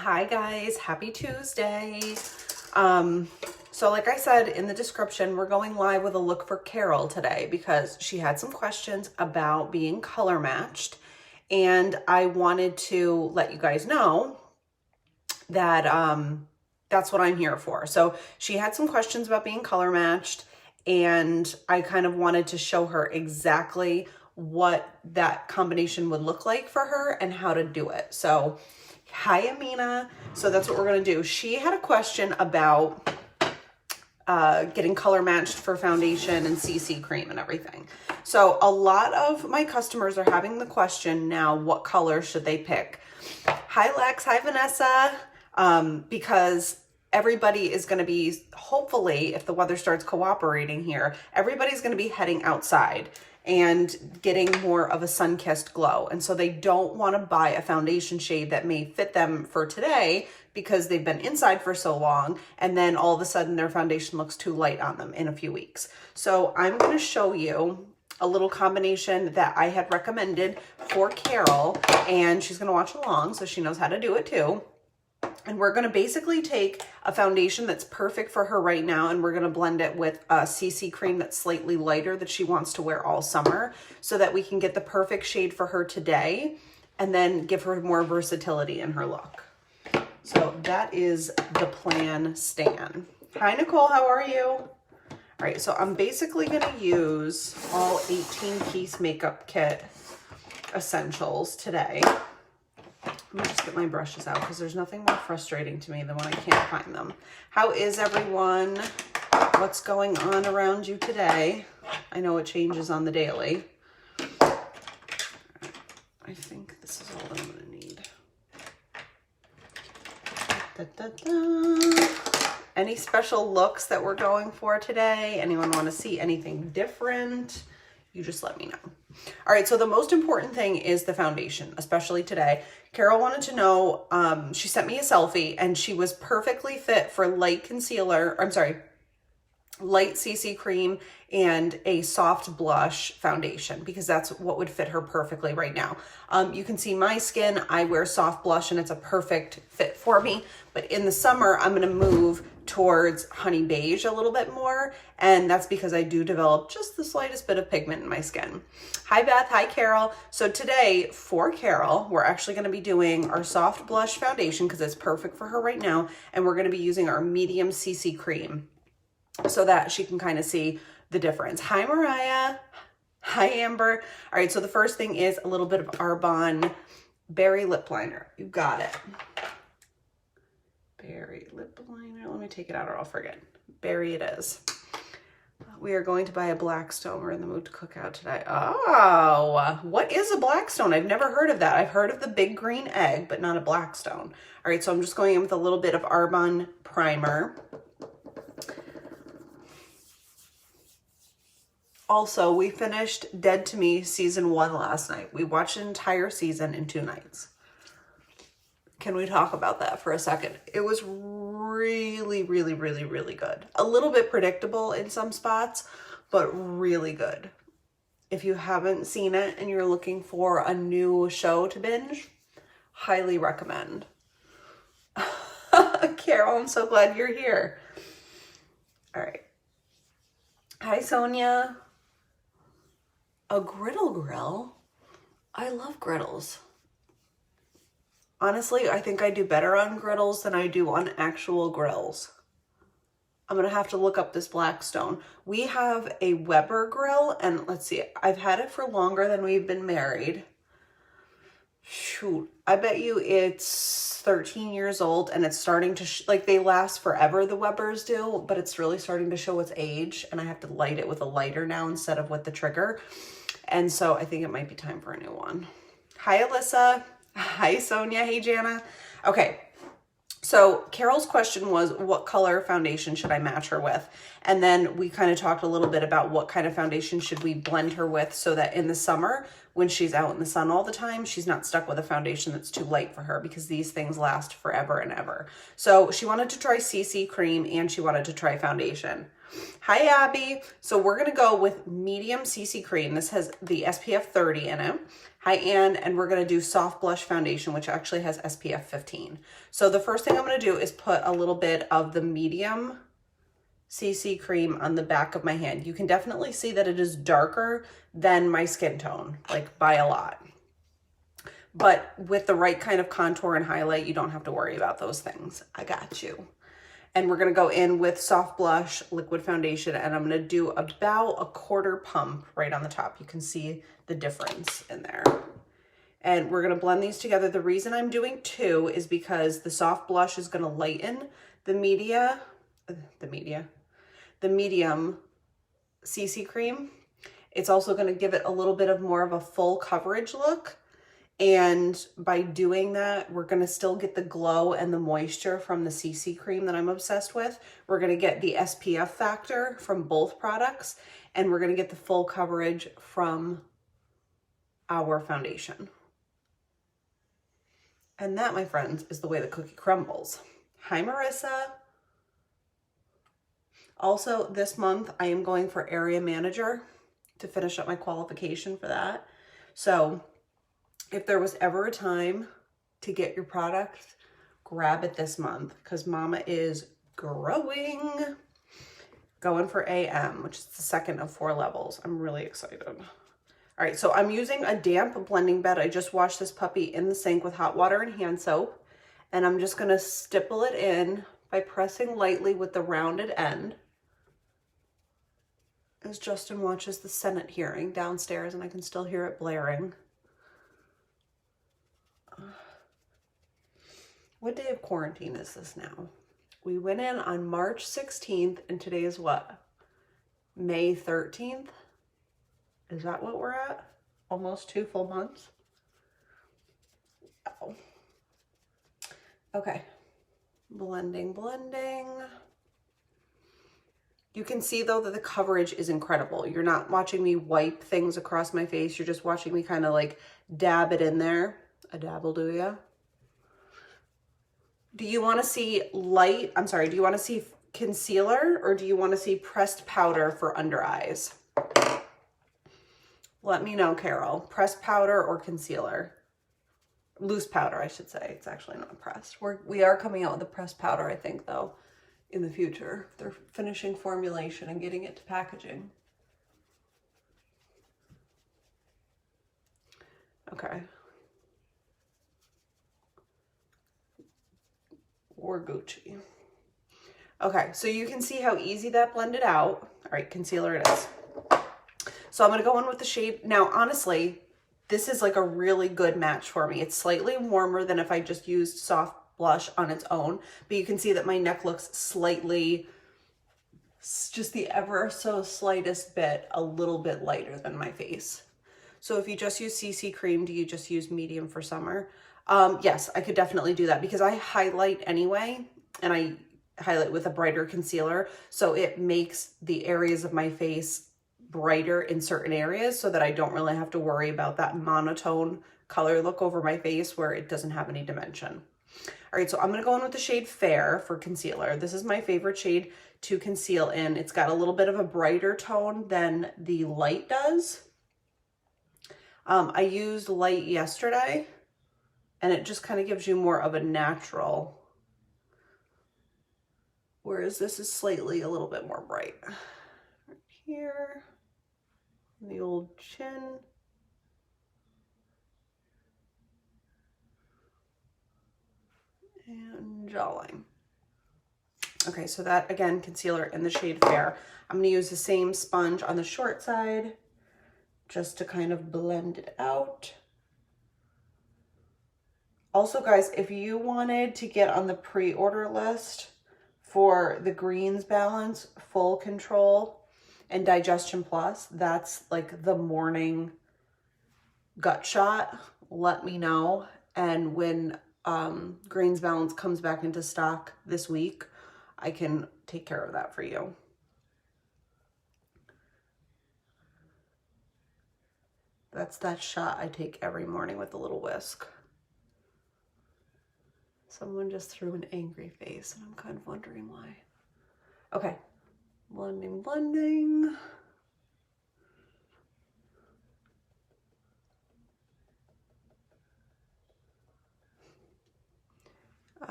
Hi guys, happy Tuesday. So like I said in the description, we're going live with a look for Carol today because she had some questions about being color matched, and I wanted to let you guys know that that's what I'm here for. So she had some questions about being color matched, and I kind of wanted to show her exactly what that combination would look like for her and how to do it. So hi, Amina. So that's what we're going to do. She had a question about getting color matched for foundation and CC cream and everything. So a lot of my customers are having the question now, what color should they pick? Hi, Lex. Hi, Vanessa. Because everybody is going to be, hopefully, if the weather starts cooperating here, everybody's going to be heading outside and getting more of a sun-kissed glow. And so they don't want to buy a foundation shade that may fit them for today because they've been inside for so long, and then all of a sudden their foundation looks too light on them in a few weeks. So I'm going to show you a little combination that I had recommended for Carol, and she's going to watch along so she knows how to do it too. And we're going to basically take a foundation that's perfect for her right now, and we're going to blend it with a CC cream that's slightly lighter that she wants to wear all summer so that we can get the perfect shade for her today and then give her more versatility in her look. So that is the plan, Stan. Hi, Nicole. How are you? All right, so I'm basically going to use all 18-piece makeup kit essentials today. Let me just get my brushes out because there's nothing more frustrating to me than when I can't find them. How is everyone? What's going on around you today? I know it changes on the daily. I think this is all that I'm going to need. Da, da, da. Any special looks that we're going for today? Anyone want to see anything different? You just let me know. All right, so the most important thing is the foundation, especially today. Carol wanted to know, she sent me a selfie and she was perfectly fit for light concealer, light CC cream and a soft blush foundation because that's what would fit her perfectly right now. You can see my skin, I wear soft blush and it's a perfect fit for me. But in the summer, I'm gonna move towards honey beige a little bit more. And that's because I do develop just the slightest bit of pigment in my skin. Hi, Beth. Hi, Carol. So today for Carol, we're actually gonna be doing our soft blush foundation because it's perfect for her right now. And we're gonna be using our medium CC cream so that she can kind of see the difference. Hi, Mariah. Hi, Amber. All right, so the first thing is a little bit of Arbonne Berry Lip Liner. You got it. Berry Lip Liner. Let me take it out or I'll forget. Berry it is. We are going to buy a Blackstone. We're in the mood to cook out today. Oh, what is a Blackstone? I've never heard of that. I've heard of the big green egg, but not a Blackstone. All right, so I'm just going in with a little bit of Arbonne primer. Also, we finished Dead to Me season 1 last night. We watched an entire season in 2 nights. Can we talk about that for a second? It was really, really, really, really good. A little bit predictable in some spots, but really good. If you haven't seen it and you're looking for a new show to binge, highly recommend. Carol, I'm so glad you're here. All right. Hi, Sonia. A griddle grill? I love griddles. Honestly, I think I do better on griddles than I do on actual grills. I'm going to have to look up this Blackstone. We have a Weber grill, and let's see, I've had it for longer than we've been married. Shoot, I bet you it's 13 years old, and it's starting to, like, they last forever, the Webers do, but it's really starting to show its age, and I have to light it with a lighter now instead of with the trigger. And so I think it might be time for a new one. Hi, Alyssa. Hi, Sonia. Hey, Jana. Okay, so Carol's question was, what color foundation should I match her with? And then we kind of talked a little bit about what kind of foundation should we blend her with so that in the summer, when she's out in the sun all the time, she's not stuck with a foundation that's too light for her because these things last forever and ever. So she wanted to try CC cream and she wanted to try foundation. Hi, Abby. So we're going to go with medium CC cream. This has the SPF 30 in it. High-end, and we're going to do soft blush foundation, which actually has SPF 15. So the first thing I'm going to do is put a little bit of the medium CC cream on the back of my hand. You can definitely see that it is darker than my skin tone, like by a lot. But with the right kind of contour and highlight, you don't have to worry about those things. I got you. And we're going to go in with soft blush liquid foundation, and I'm going to do about a quarter pump right on the top. You can see the difference in there. And we're going to blend these together. The reason I'm doing 2 is because the soft blush is going to lighten the medium CC cream. It's also going to give it a little bit of more of a full coverage look. And by doing that, we're going to still get the glow and the moisture from the CC cream that I'm obsessed with. We're going to get the SPF factor from both products, and we're going to get the full coverage from our foundation. And that, my friends, is the way the cookie crumbles. Hi, Marissa. Also, this month, I am going for area manager to finish up my qualification for that. So if there was ever a time to get your product, grab it this month, because mama is growing. Going for AM, which is the second of 4 levels. I'm really excited. All right, so I'm using a damp blending bed. I just washed this puppy in the sink with hot water and hand soap, and I'm just gonna stipple it in by pressing lightly with the rounded end as Justin watches the Senate hearing downstairs, and I can still hear it blaring. What day of quarantine is this now? We went in on March 16th, and today is what? May 13th? Is that what we're at? Almost 2 full months? Wow. Okay. Blending. You can see, though, that the coverage is incredible. You're not watching me wipe things across my face. You're just watching me kind of like dab it in there. A dabble, do ya? Do you want to see do you want to see concealer, or do you want to see pressed powder for under eyes? Let me know, Carol. Pressed powder or concealer? Loose powder, I should say. It's actually not pressed. We are coming out with a pressed powder, I think, though, in the future. They're finishing formulation and getting it to packaging. Okay. Or Gucci. Okay, so you can see how easy that blended out. All right, concealer it is. So I'm going to go in with the shade. Now, honestly, this is like a really good match for me. It's slightly warmer than if I just used soft blush on its own, but you can see that my neck looks slightly, just the ever so slightest bit, a little bit lighter than my face. So if you just use CC cream, do you just use medium for summer? Yes, I could definitely do that because I highlight anyway, and I highlight with a brighter concealer. So it makes the areas of my face brighter in certain areas so that I don't really have to worry about that monotone color look over my face where it doesn't have any dimension. All right, so I'm gonna go in with the shade Fair for concealer. This is my favorite shade to conceal in. It's got a little bit of a brighter tone than the light does. I used light yesterday, and it just kind of gives you more of a natural, whereas this is slightly a little bit more bright. Right here, the old chin. And jawline. Okay, so that, again, concealer in the shade Fair. I'm going to use the same sponge on the short side just to kind of blend it out. Also, guys, if you wanted to get on the pre-order list for the Greens Balance Full Control and Digestion Plus, that's like the morning gut shot, let me know. And when Greens Balance comes back into stock this week, I can take care of that for you. That's that shot I take every morning with a little whisk. Someone just threw an angry face, and I'm kind of wondering why. Okay, blending, blending.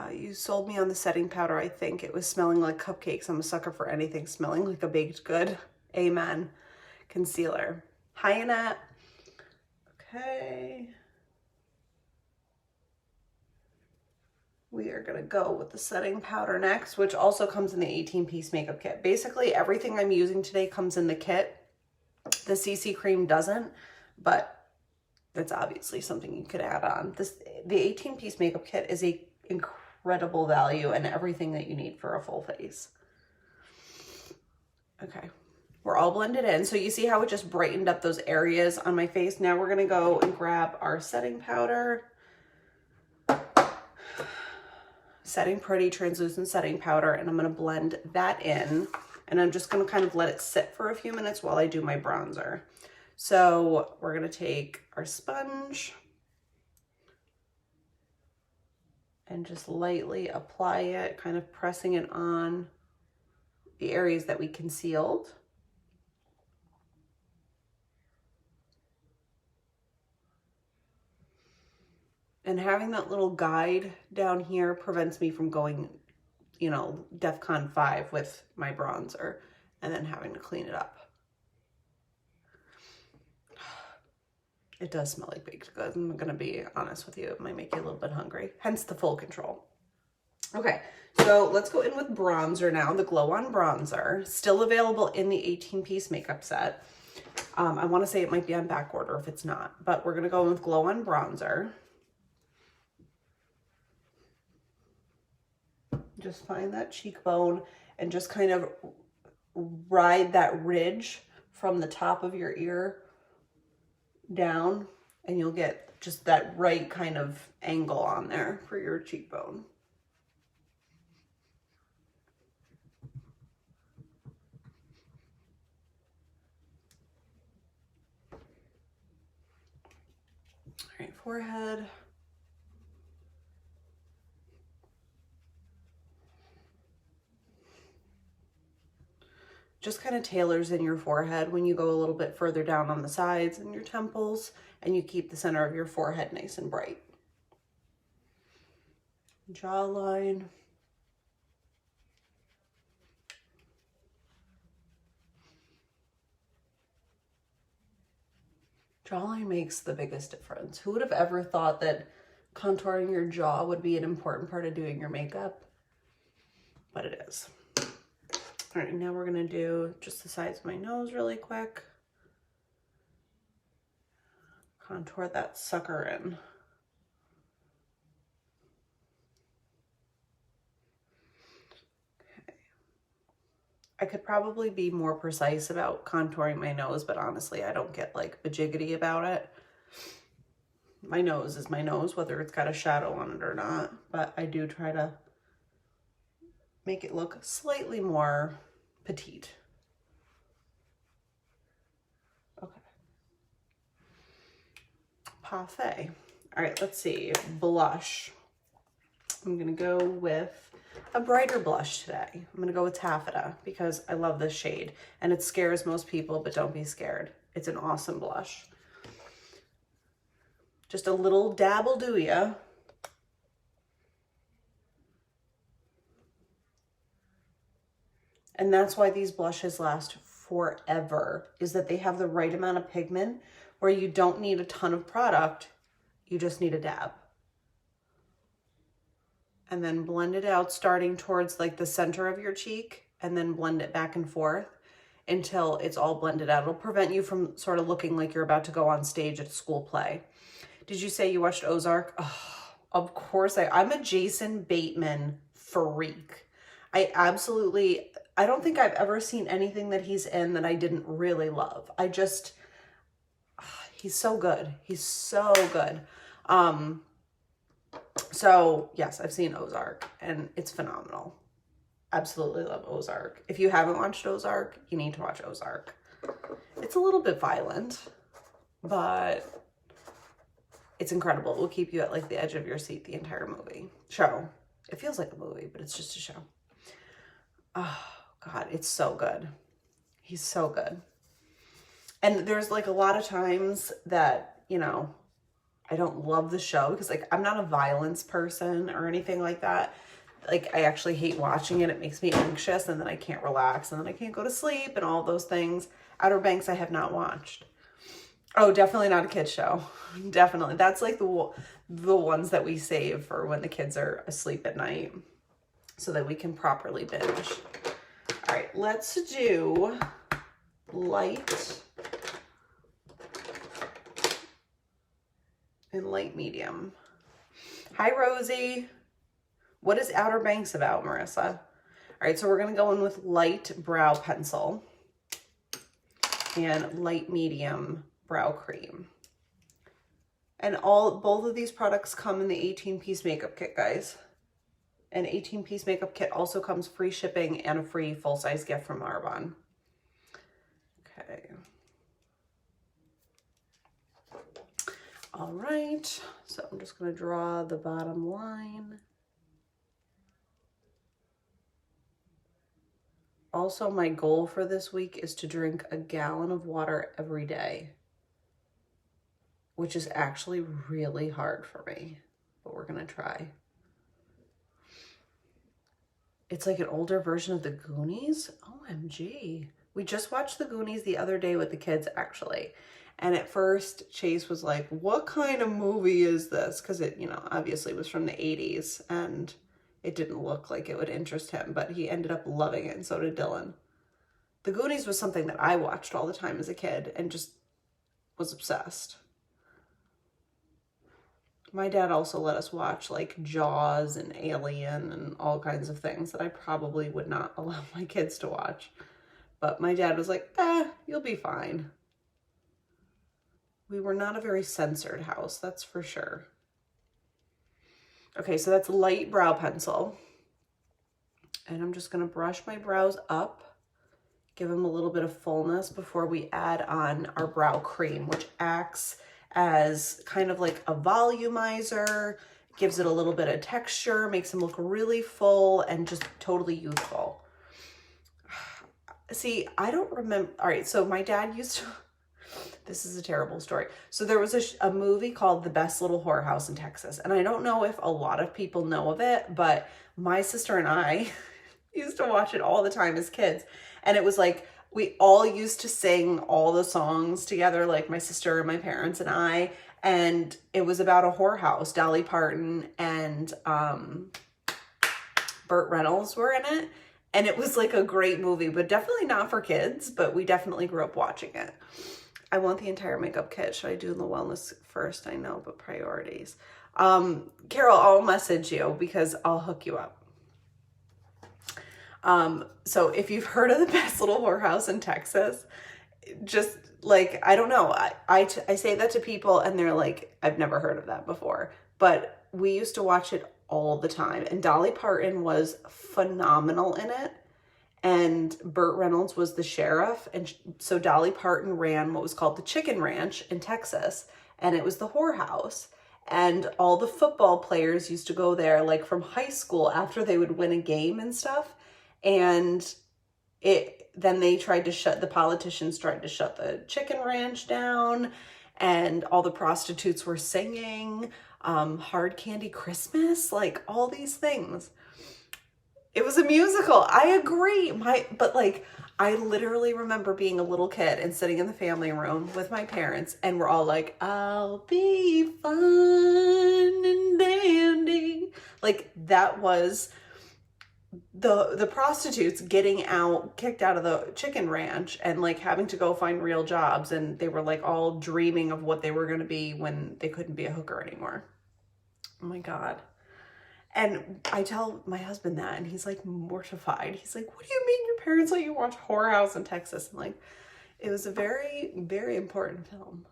You sold me on the setting powder. I think it was smelling like cupcakes. I'm a sucker for anything smelling like a baked good. Amen. Concealer. Hi, Annette. Okay. We are gonna go with the setting powder next, which also comes in the 18-piece makeup kit. Basically, everything I'm using today comes in the kit. The CC cream doesn't, but that's obviously something you could add on. The 18-piece makeup kit is a incredible value and everything that you need for a full face. Okay, we're all blended in. So you see how it just brightened up those areas on my face. Now we're gonna go and grab our setting powder. Setting Pretty translucent setting powder, and I'm gonna blend that in, and I'm just gonna kind of let it sit for a few minutes while I do my bronzer. So we're gonna take our sponge and just lightly apply it, kind of pressing it on the areas that we concealed. And having that little guide down here prevents me from going, you know, DEFCON 5 with my bronzer and then having to clean it up. It does smell like baked goods. I'm gonna be honest with you. It might make you a little bit hungry, hence the full control. Okay, so let's go in with bronzer now. The Glow On Bronzer, still available in the 18-piece makeup set. I wanna say it might be on back order if it's not, but we're gonna go in with Glow On Bronzer. Just find that cheekbone and just kind of ride that ridge from the top of your ear down, and you'll get just that right kind of angle on there for your cheekbone. All right, forehead. Just kind of tailors in your forehead when you go a little bit further down on the sides and your temples, and you keep the center of your forehead nice and bright. Jawline. Jawline makes the biggest difference. Who would have ever thought that contouring your jaw would be an important part of doing your makeup? But it is. All right, now we're gonna do just the sides of my nose really quick. Contour that sucker in. Okay. I could probably be more precise about contouring my nose, but honestly, I don't get like bajiggity about it. My nose is my nose, whether it's got a shadow on it or not, but I do try to make it look slightly more petite. Okay. Parfait. All right, let's see. Blush. I'm gonna go with a brighter blush today. I'm gonna go with Taffeta because I love this shade and it scares most people, but don't be scared. It's an awesome blush. Just a little dab will do ya. And that's why these blushes last forever, is that they have the right amount of pigment where you don't need a ton of product, you just need a dab. And then blend it out starting towards like the center of your cheek, and then blend it back and forth until it's all blended out. It'll prevent you from sort of looking like you're about to go on stage at a school play. Did you say you watched Ozark? Oh, of course I'm a Jason Bateman freak. I don't think I've ever seen anything that he's in that I didn't really love. He's so good. He's so good. So yes, I've seen Ozark and it's phenomenal. Absolutely love Ozark. If you haven't watched Ozark, you need to watch Ozark. It's a little bit violent, but it's incredible. It will keep you at like the edge of your seat the entire show. It feels like a movie, but it's just a show. Oh God, it's so good. He's so good. And there's like a lot of times that, you know, I don't love the show because like I'm not a violence person or anything like that. Like I actually hate watching it. It makes me anxious and then I can't relax and then I can't go to sleep and all those things. Outer Banks I have not watched. Oh, definitely not a kid's show. Definitely. That's like the ones that we save for when the kids are asleep at night so that we can properly binge. All right, let's do light and light medium. Hi, Rosie. What is Outer Banks about, Marissa? All right, so we're going to go in with light brow pencil and light medium brow cream. And both of these products come in the 18-piece makeup kit, guys. An 18-piece makeup kit also comes free shipping and a free full-size gift from Arbonne. Okay. All right, so I'm just going to draw the bottom line. Also, my goal for this week is to drink a gallon of water every day, which is actually really hard for me, but we're going to try. It's like an older version of the Goonies. OMG. We just watched the Goonies the other day with the kids, actually. And at first, Chase was like, what kind of movie is this? Because it, you know, obviously was from the 80s and it didn't look like it would interest him, but he ended up loving it and so did Dylan. The Goonies was something that I watched all the time as a kid and just was obsessed. My dad also let us watch like Jaws and Alien and all kinds of things that I probably would not allow my kids to watch. But my dad was like, you'll be fine. We were not a very censored house, that's for sure. Okay, so that's light brow pencil. And I'm just gonna brush my brows up, give them a little bit of fullness before we add on our brow cream, which acts as kind of like a volumizer, gives it a little bit of texture, makes them look really full and just totally youthful. See, I don't remember. All right, so my dad used to, this is a terrible story. So there was a movie called The Best Little Whorehouse in Texas. And I don't know if a lot of people know of it, but my sister and I used to watch it all the time as kids. And it was like, we all used to sing all the songs together, like my sister and my parents and I. And it was about a whorehouse. Dolly Parton and Burt Reynolds were in it. And it was like a great movie, but definitely not for kids, but we definitely grew up watching it. I want the entire makeup kit. Should I do the wellness first? I know, but priorities. Carol, I'll message you because I'll hook you up. So if you've heard of the Best Little Whorehouse in Texas, just like, I don't know. I say that to people and they're like, I've never heard of that before, but we used to watch it all the time. And Dolly Parton was phenomenal in it. And Burt Reynolds was the sheriff. And so Dolly Parton ran what was called the Chicken Ranch in Texas. And it was the whorehouse. And all the football players used to go there like from high school after they would win a game and stuff. And then the politicians tried to shut the chicken ranch down. And all the prostitutes were singing Hard Candy Christmas, like all these things. It was a musical. I agree. But like, I literally remember being a little kid and sitting in the family room with my parents and we're all like, I'll be fun and dandy. Like that was the prostitutes getting kicked out of the chicken ranch and like having to go find real jobs. And they were like all dreaming of what they were going to be when they couldn't be a hooker anymore. Oh my God. And I tell my husband that and he's like mortified. He's like, what do you mean your parents let you watch Whorehouse in Texas? And like, it was a very, very important film.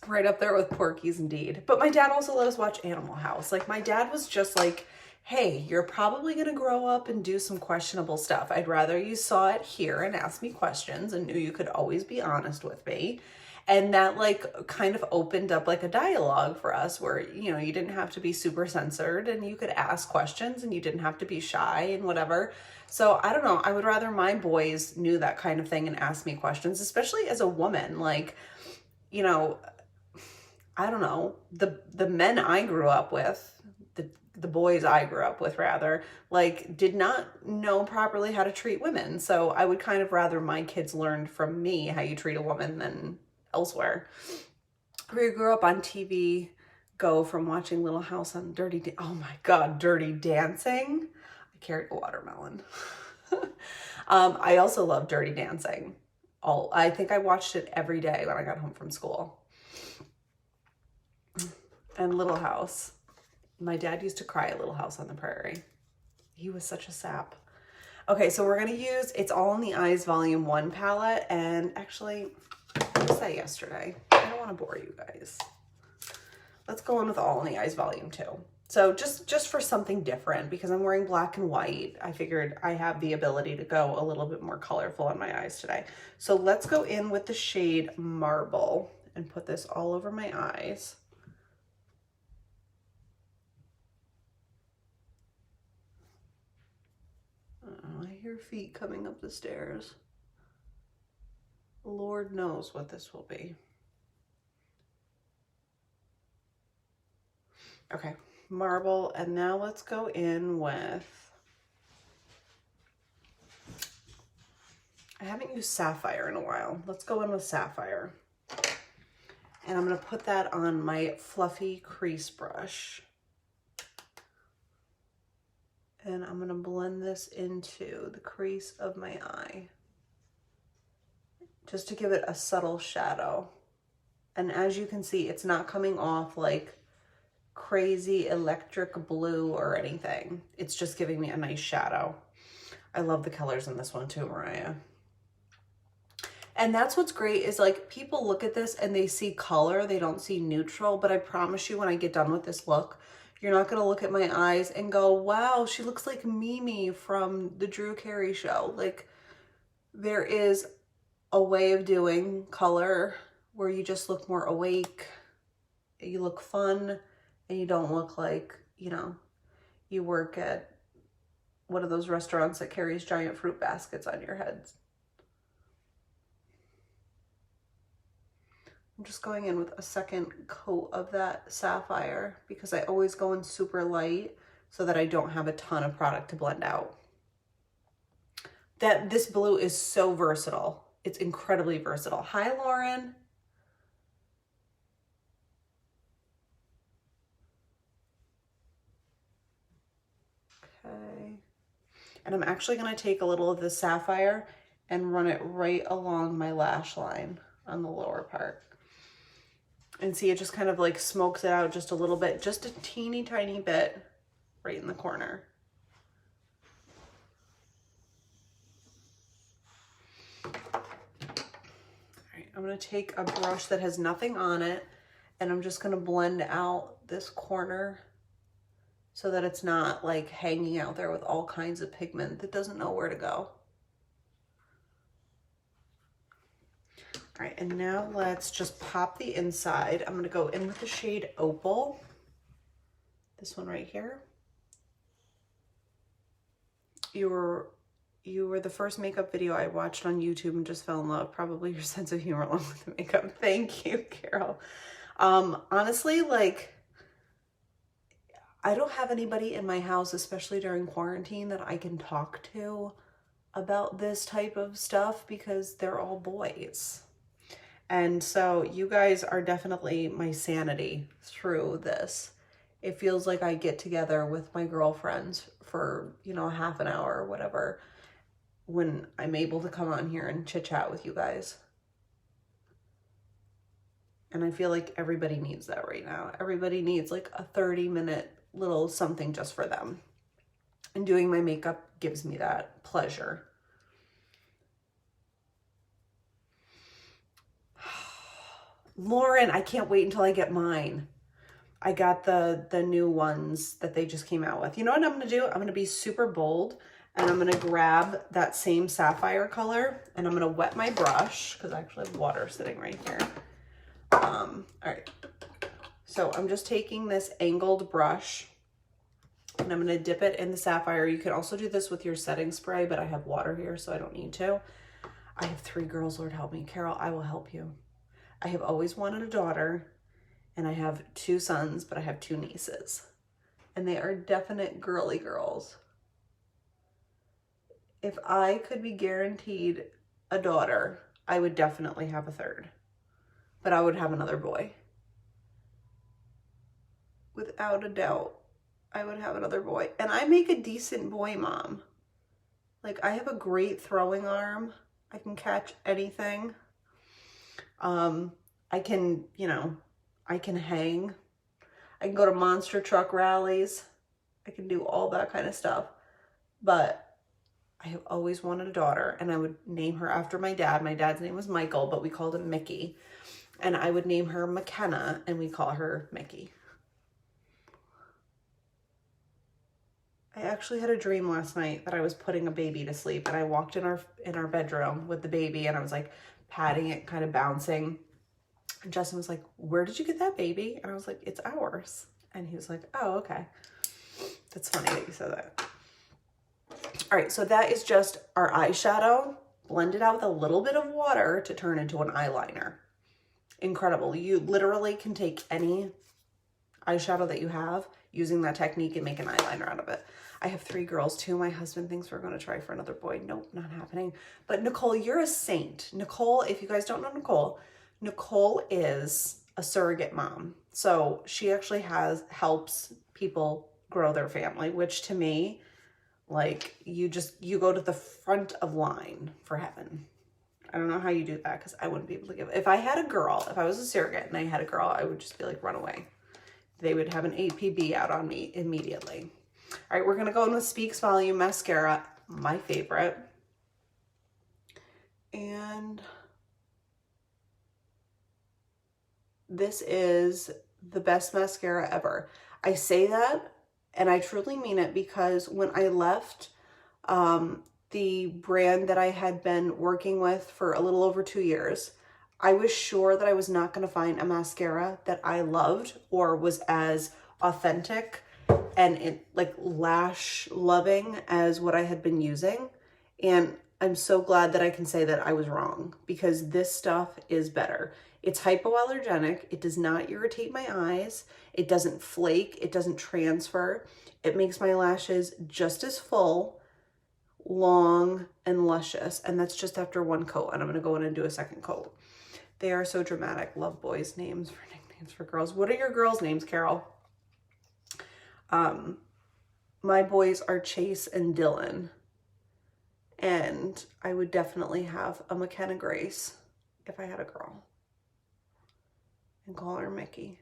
Right up there with Porky's Indeed. But my dad also let us watch Animal House. Like my dad was just like, hey, you're probably going to grow up and do some questionable stuff. I'd rather you saw it here and asked me questions and knew you could always be honest with me. And that like kind of opened up like a dialogue for us where, you know, you didn't have to be super censored and you could ask questions and you didn't have to be shy and whatever. So I don't know. I would rather my boys knew that kind of thing and asked me questions, especially as a woman. Like you know, I don't know, the men I grew up with, the boys I grew up with rather, like did not know properly how to treat women. So I would kind of rather my kids learned from me how you treat a woman than elsewhere. We grew up on TV, go from watching Little House on oh my God, Dirty Dancing. I carried a watermelon. I also love Dirty Dancing. I think I watched it every day when I got home from school. And Little House. My dad used to cry at Little House on the Prairie. He was such a sap. Okay, so we're going to use It's All in the Eyes Volume 1 palette. And actually, I was that yesterday. I don't want to bore you guys. Let's go in with All in the Eyes Volume 2. So just for something different, because I'm wearing black and white, I figured I have the ability to go a little bit more colorful on my eyes today. So let's go in with the shade Marble and put this all over my eyes. I hear feet coming up the stairs. Lord knows what this will be. Okay, Marble, and now let's go in with, I haven't used Sapphire in a while. Let's go in with Sapphire. And I'm going to put that on my fluffy crease brush. And I'm going to blend this into the crease of my eye, just to give it a subtle shadow. And as you can see, it's not coming off like crazy electric blue or anything. It's just giving me a nice shadow. I love the colors in this one too, Mariah. And that's what's great is like people look at this and they see color, they don't see neutral, but I promise you when I get done with this look, you're not going to look at my eyes and go, wow, she looks like Mimi from the Drew Carey show. Like there is a way of doing color where you just look more awake, you look fun, and you don't look like, you know, you work at one of those restaurants that carries giant fruit baskets on your heads. I'm just going in with a second coat of that Sapphire because I always go in super light so that I don't have a ton of product to blend out. This blue is so versatile. It's incredibly versatile. Hi, Lauren. Okay. And I'm actually going to take a little of the Sapphire and run it right along my lash line on the lower part. And see, it just kind of like smokes it out just a little bit, just a teeny tiny bit right in the corner. All right, I'm going to take a brush that has nothing on it and I'm just going to blend out this corner so that it's not like hanging out there with all kinds of pigment that doesn't know where to go. All right, and now let's just pop the inside. I'm going to go in with the shade Opal. This one right here. You were the first makeup video I watched on YouTube and just fell in love. Probably your sense of humor along with the makeup. Thank you, Carol. Honestly, like, I don't have anybody in my house, especially during quarantine, that I can talk to about this type of stuff because they're all boys. And so you guys are definitely my sanity through this. It feels like I get together with my girlfriends for, you know, half an hour or whatever when I'm able to come on here and chit chat with you guys. And I feel like everybody needs that right now. Everybody needs like a 30-minute little something just for them. And doing my makeup gives me that pleasure. Lauren, I can't wait until I get mine. I got the new ones that they just came out with. You know what I'm going to do? I'm going to be super bold and I'm going to grab that same Sapphire color and I'm going to wet my brush because I actually have water sitting right here. All right. So I'm just taking this angled brush and I'm going to dip it in the Sapphire. You can also do this with your setting spray, but I have water here, so I don't need to. I have 3 girls, Lord help me. Carol, I will help you. I have always wanted a daughter, and I have 2 sons, but I have 2 nieces. And they are definite girly girls. If I could be guaranteed a daughter, I would definitely have a 3rd. But I would have another boy. Without a doubt, I would have another boy. And I make a decent boy mom. Like, I have a great throwing arm. I can catch anything. I can, you know, I can hang. I can go to monster truck rallies. I can do all that kind of stuff. But I have always wanted a daughter, and I would name her after my dad. My dad's name was Michael, but we called him Mickey. And I would name her McKenna, and we call her Mickey. I actually had a dream last night that I was putting a baby to sleep, and I walked in our bedroom with the baby, and I was like patting it, kind of bouncing. And Justin was like, "Where did you get that baby?" And I was like, "It's ours." And he was like, "Oh, okay." That's funny that you said that. All right, so that is just our eyeshadow blended out with a little bit of water to turn into an eyeliner. Incredible. You literally can take any eyeshadow that you have using that technique and make an eyeliner out of it. I have 3 girls too. My husband thinks we're going to try for another boy. Nope, not happening. But Nicole, you're a saint. Nicole, if you guys don't know Nicole is a surrogate mom. So she actually helps people grow their family, which to me, like, you go to the front of line for heaven. I don't know how you do that, because I wouldn't be able to give. If I had a girl, if I was a surrogate and I had a girl, I would just be like, run away. They would have an APB out on me immediately. All right, we're going to go in with Speaks Volume Mascara, my favorite. And this is the best mascara ever. I say that, and I truly mean it, because when I left the brand that I had been working with for a little over 2 years, I was sure that I was not going to find a mascara that I loved or was as authentic and like lash loving as what I had been using. And I'm so glad that I can say that I was wrong, because this stuff is better. It's hypoallergenic. It does not irritate my eyes. It doesn't flake. It doesn't transfer. It makes my lashes just as full, long, and luscious. And that's just after 1 coat. And I'm going to go in and do a 2nd coat. They are so dramatic. Love boys' names for nicknames for girls. What are your girls' names, Carol? My boys are Chase and Dylan. And I would definitely have a McKenna Grace if I had a girl. And call her Mickey.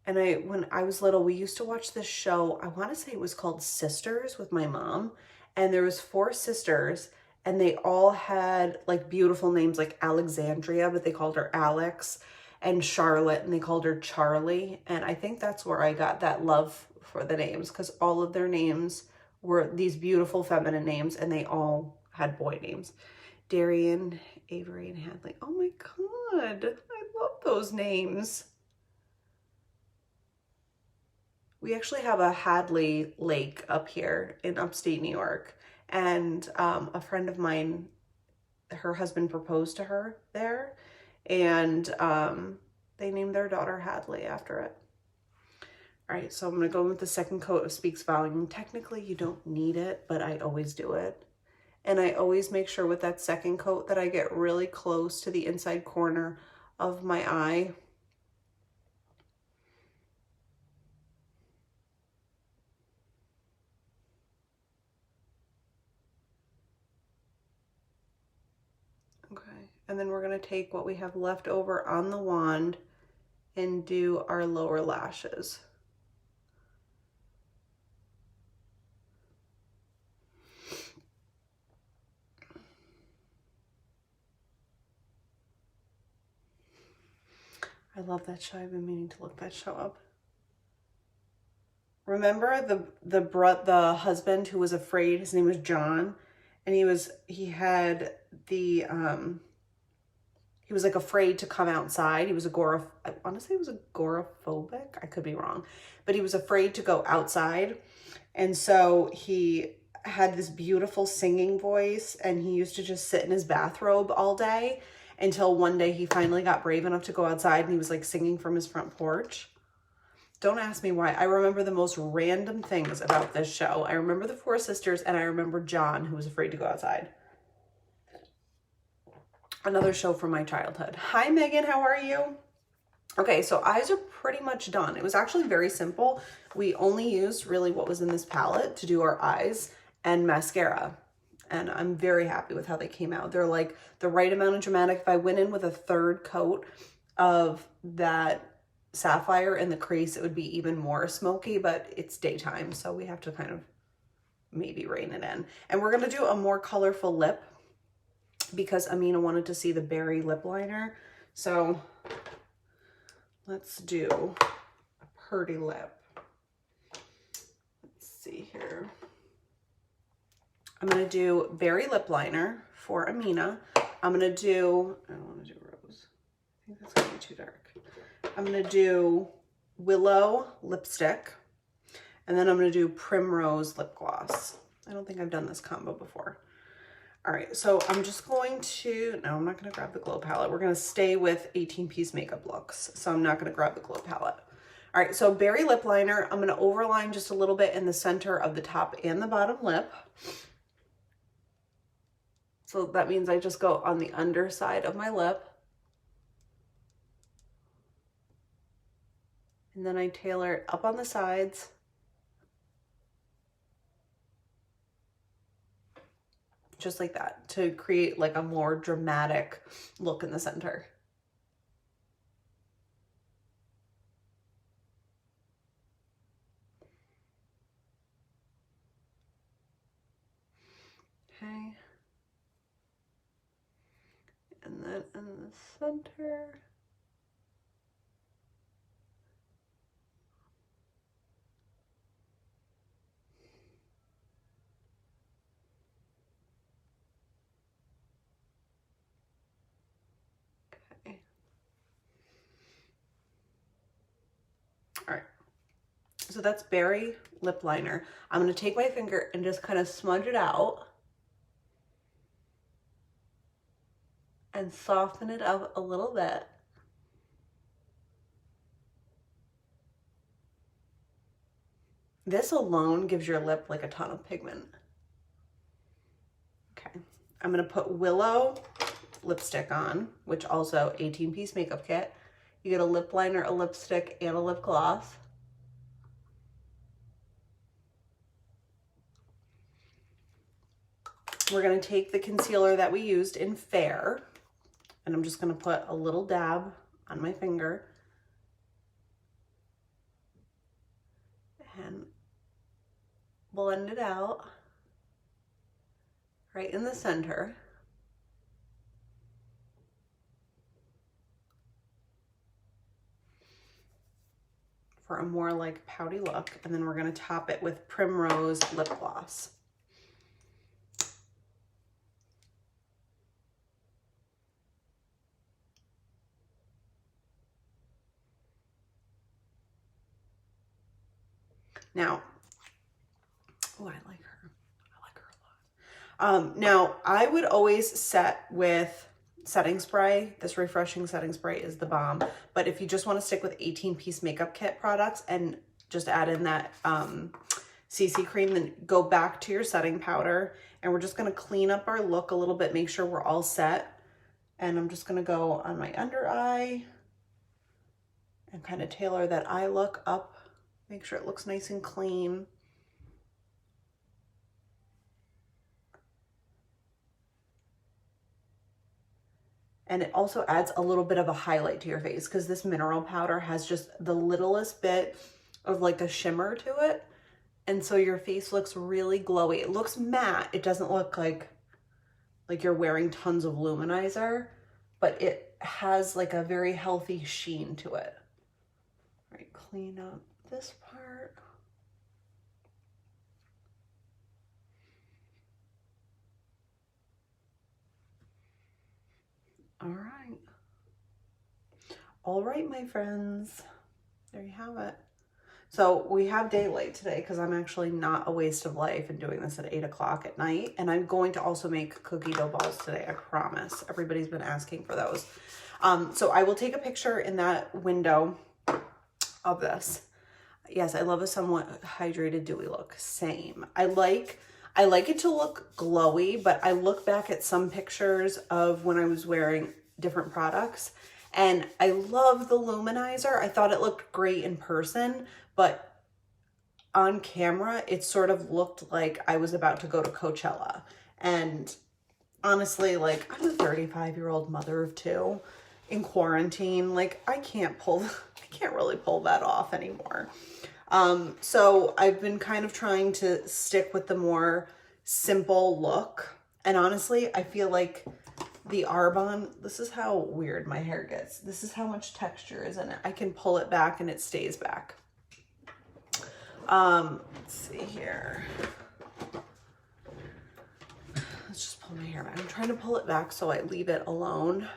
And when I was little, we used to watch this show. I want to say it was called Sisters with my mom. And there was 4 sisters, and they all had like beautiful names, like Alexandria, but they called her Alex, and Charlotte, and they called her Charlie. And I think that's where I got that love for the names, because all of their names were these beautiful feminine names, and they all had boy names. Darian, Avery, and Hadley. Oh my God, I love those names. We actually have a Hadley Lake up here in upstate New York. And a friend of mine, her husband proposed to her there. And they named their daughter Hadley after it. All right, so I'm going to go with the 2nd coat of Speaks Volume. Technically, you don't need it, but I always do it. And I always make sure with that 2nd coat that I get really close to the inside corner of my eye. Okay, and then we're going to take what we have left over on the wand and do our lower lashes. I love that show. I've been meaning to look that show up. Remember the husband who was afraid? His name was John, and he was like afraid to come outside. He was I want to say he was agoraphobic. I could be wrong, but he was afraid to go outside, and so he had this beautiful singing voice, and he used to just sit in his bathrobe all day until one day he finally got brave enough to go outside and he was like singing from his front porch. Don't ask me why. I remember the most random things about this show. I remember the four sisters, and I remember John, who was afraid to go outside. Another show from my childhood. Hi, Megan. How are you? Okay, so eyes are pretty much done. It was actually very simple. We only used really what was in this palette to do our eyes and mascara. And I'm very happy with how they came out. They're like the right amount of dramatic. If I went in with a third coat of that sapphire in the crease, it would be even more smoky, but it's daytime, so we have to kind of maybe rein it in. And we're gonna do a more colorful lip because Amina wanted to see the berry lip liner. So let's do a pretty lip. Let's see here. I'm gonna do berry lip liner for Amina. I'm gonna do, I don't wanna do rose. I think that's gonna be too dark. I'm gonna do Willow Lipstick, and then I'm gonna do Primrose Lip Gloss. I don't think I've done this combo before. All right, so I'm just going to, no, I'm not gonna grab the glow palette. We're gonna stay with 18-piece makeup looks, so I'm not gonna grab the glow palette. All right, so berry lip liner, I'm gonna overline just a little bit in the center of the top and the bottom lip. So that means I just go on the underside of my lip. And then I tailor it up on the sides. Just like that, to create like a more dramatic look in the center. Okay. And then in the center. Okay. All right. So that's berry lip liner. I'm going to take my finger and just kind of smudge it out and soften it up a little bit. This alone gives your lip like a ton of pigment. Okay, I'm gonna put Willow Lipstick on, which also 18-piece makeup kit. You get a lip liner, a lipstick, and a lip gloss. We're gonna take the concealer that we used in Fair, and I'm just gonna put a little dab on my finger and blend it out right in the center. For a more like pouty look, and then we're gonna top it with Primrose lip gloss. Now, oh, I like her. I like her a lot. Now, I would always set with setting spray. This refreshing setting spray is the bomb. But if you just want to stick with 18-piece makeup kit products and just add in that CC cream, then go back to your setting powder. And we're just going to clean up our look a little bit, make sure we're all set. And I'm just going to go on my under eye and kind of tailor that eye look up. Make sure it looks nice and clean. And it also adds a little bit of a highlight to your face because this mineral powder has just the littlest bit of like a shimmer to it. And so your face looks really glowy. It looks matte. It doesn't look like you're wearing tons of luminizer, but it has like a very healthy sheen to it. All right, clean up this part. All right, my friends, there you have it. So we have daylight today because I'm actually not a waste of life and doing this at 8 o'clock at night. And I'm going to also make cookie dough balls today, I promise. Everybody's been asking for those. So I will take a picture in that window of this. Yes, I love a somewhat hydrated, dewy look. Same. I like it to look glowy, but I look back at some pictures of when I was wearing different products, and I love the luminizer. I thought it looked great in person, but on camera, it sort of looked like I was about to go to Coachella. And honestly, like, I'm a 35-year-old mother of two in quarantine. Like, I can't really pull that off anymore. So I've been kind of trying to stick with the more simple look. And honestly, I feel like the Arbonne, this is how weird my hair gets. This is how much texture is in it. I can pull it back and it stays back. Let's see here. Let's just pull my hair back. I'm trying to pull it back so I leave it alone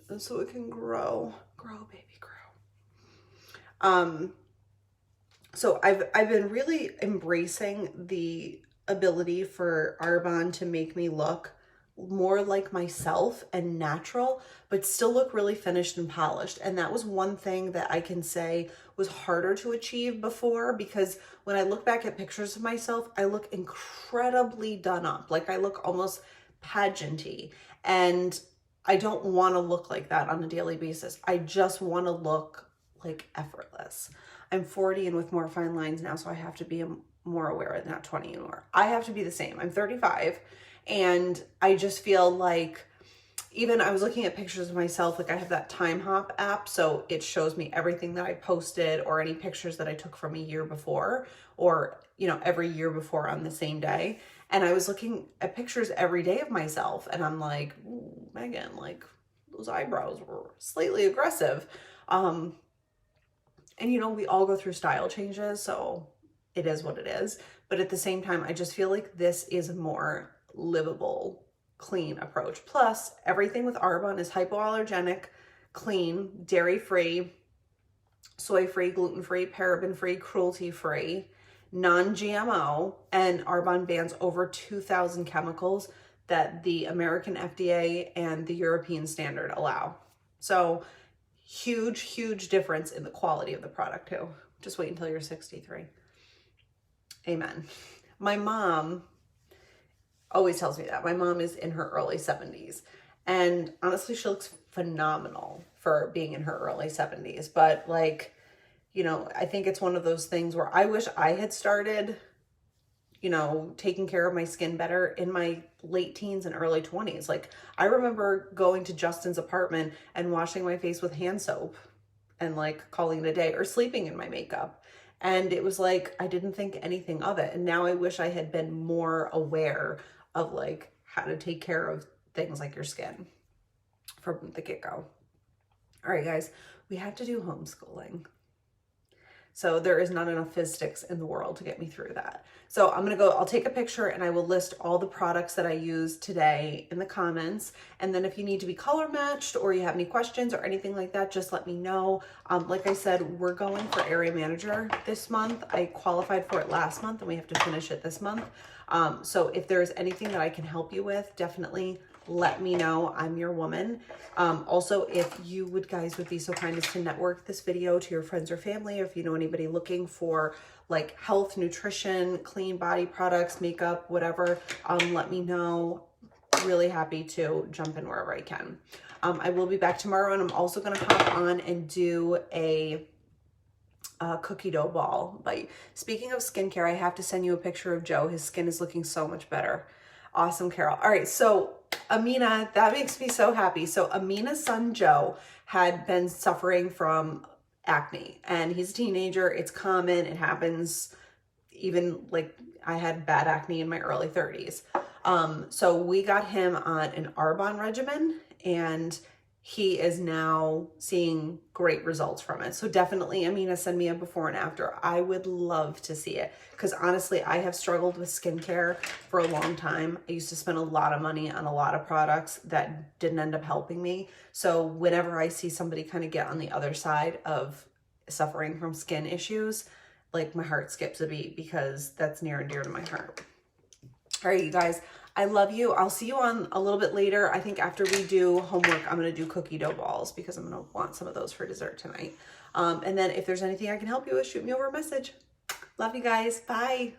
and so it can grow. Grow, baby, grow. So I've been really embracing the ability for Arbonne to make me look more like myself and natural, but still look really finished and polished. And that was one thing that I can say was harder to achieve before, because when I look back at pictures of myself, I look incredibly done up. Like, I look almost pageanty, and I don't want to look like that on a daily basis. I just want to look like effortless. I'm 40 and with more fine lines now, so I have to be more aware, not 20 anymore. I have to be the same. I'm 35, and I just feel like, even I was looking at pictures of myself, like I have that Time Hop app, so it shows me everything that I posted or any pictures that I took from a year before, or, you know, every year before on the same day. And I was looking at pictures every day of myself, and I'm like, ooh, Megan, like, those eyebrows were slightly aggressive. And, you know, we all go through style changes, so it is what it is. But at the same time, I just feel like this is a more livable, clean approach. Plus, everything with Arbonne is hypoallergenic, clean, dairy-free, soy-free, gluten-free, paraben-free, cruelty-free, non-GMO, and Arbonne bans over 2,000 chemicals that the American FDA and the European standard allow. So, huge, huge difference in the quality of the product too. Just wait until you're 63. Amen. My mom always tells me that. My mom is in her early 70s, and honestly, she looks phenomenal for being in her early 70s. But, like, you know, I think it's one of those things where I wish I had started, you know, taking care of my skin better in my late teens and early 20s. Like, I remember going to Justin's apartment and washing my face with hand soap and, like, calling it a day, or sleeping in my makeup. And it was like, I didn't think anything of it. And now I wish I had been more aware of, like, how to take care of things like your skin from the get-go. All right, guys, we have to do homeschooling. So there is not enough fizz sticks in the world to get me through that. So I'll take a picture and I will list all the products that I used today in the comments. And then if you need to be color matched or you have any questions or anything like that, just let me know. Like I said, we're going for area manager this month. I qualified for it last month and we have to finish it this month. So if there's anything that I can help you with, definitely let me know. I'm your woman. Also, if you guys would be so kind as to network this video to your friends or family, or if you know anybody looking for, like, health, nutrition, clean body products, makeup, whatever, let me know. Really happy to jump in wherever I can. I will be back tomorrow, and I'm also going to hop on and do a cookie dough ball. But speaking of skincare, I have to send you a picture of Joe. His skin is looking so much better. Awesome, Carol. All right, so Amina, that makes me so happy. So Amina's son, Joe, had been suffering from acne, and he's a teenager. It's common. It happens. Even, like, I had bad acne in my early 30s. So we got him on an Arbonne regimen, and he is now seeing great results from it. So definitely, Amina, send me a before and after. I would love to see it, because honestly, I have struggled with skincare for a long time. I used to spend a lot of money on a lot of products that didn't end up helping me. So whenever I see somebody kind of get on the other side of suffering from skin issues, like my heart skips a beat because that's near and dear to my heart. All right, you guys, I love you. I'll see you on a little bit later. I think after we do homework, I'm going to do cookie dough balls because I'm going to want some of those for dessert tonight. And then if there's anything I can help you with, shoot me over a message. Love you guys. Bye.